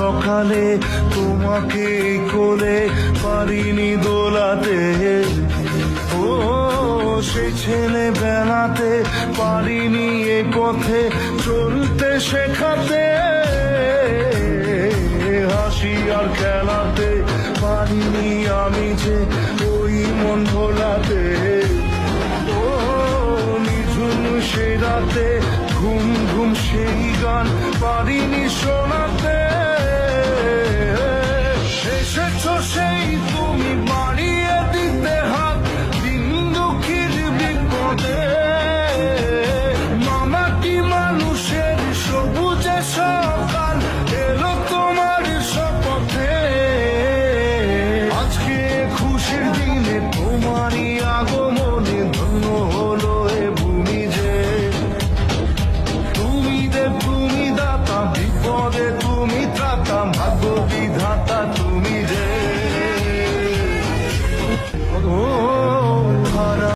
সকালে তোমাকে কোলে পারিনি দোলাতে, ও সেই ছেলেবেলাতে পারিনি এ পথে চলতে শেখাতে, হাসি আর খেলাতে পারিনি আমি যে ওই মন ভোলাতে, ও নিঝুম সে রাতে ঘুম ঘুম সেই গান পারিনি শোনাতে, এসেছো সেই তুমি বাড়িয়ে দিতে হাত দিন দুঃখীর বিপদে, মামাটি মানুষের সবুজে